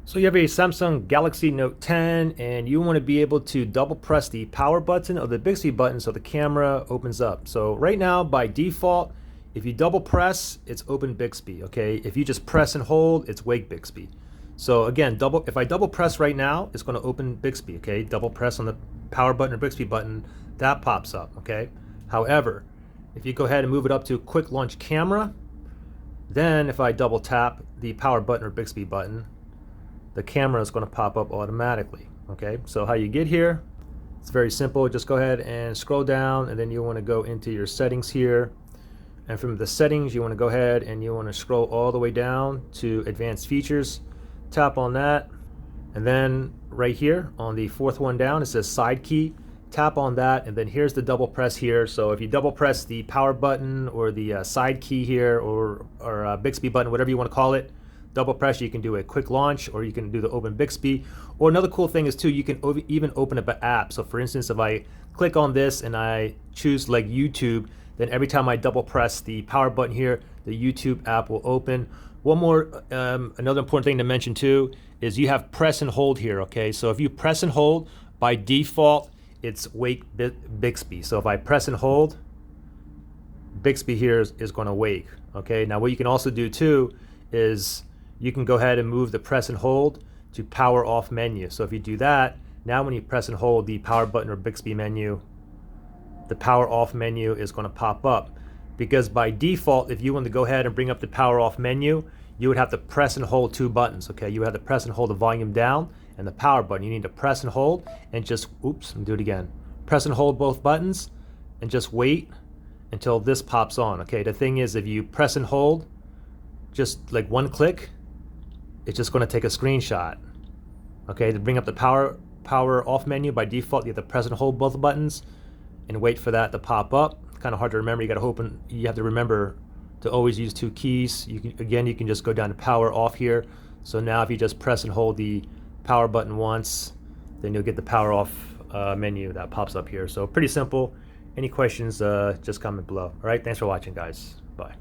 So you have a Samsung Galaxy Note 10 and you want to be able to double press the power button or the Bixby button so the camera opens up. So right now by default, if you double press, it's open Bixby, okay? If you just press and hold, it's wake Bixby. So again, if I double press right now, it's going to open Bixby, okay? Double press on the power button or Bixby button, that pops up, okay? However, if you go ahead and move it up to quick launch camera, then if I double tap the power button or Bixby button, the camera is going to pop up automatically. Okay, so how you get here, it's very simple. Just go ahead and scroll down, and then you want to go into your settings here, and from the settings you want to go ahead and you want to scroll all the way down to advanced features. Tap on that, and then right here on the fourth one down it says side key. Tap on that, and then here's the double press here. So if you double press the power button or the side key here, or Bixby button, whatever you want to call it, double press, you can do a quick launch, or you can do the open Bixby. Or another cool thing is too, you can even open up an app. So for instance, if I click on this and I choose like YouTube, then every time I double press the power button here, the YouTube app will open. One more, another important thing to mention too, is you have press and hold here, okay? So if you press and hold, by default, it's wake Bixby. So if I press and hold, Bixby here is going to wake, okay? Now what you can also do too is you can go ahead and move the press and hold to power off menu. So if you do that, now when you press and hold the power button or Bixby menu, the power off menu is going to pop up. Because by default, if you want to go ahead and bring up the power off menu, you would have to press and hold two buttons, okay? You would have to press and hold the volume down and the power button. You need to press and hold and just, oops, and do it again. Press and hold both buttons and just wait until this pops on, okay? The thing is, if you press and hold, just like one click, it's just going to take a screenshot. Okay, to bring up the power off menu, by default you have to press and hold both buttons and wait for that to pop up. It's kind of hard to remember. You have to remember to always use two keys. You can just go down to power off here. So now if you just press and hold the power button once, then you'll get the power off menu that pops up here. So pretty simple. Any questions, just comment below. All right, thanks for watching, guys. Bye.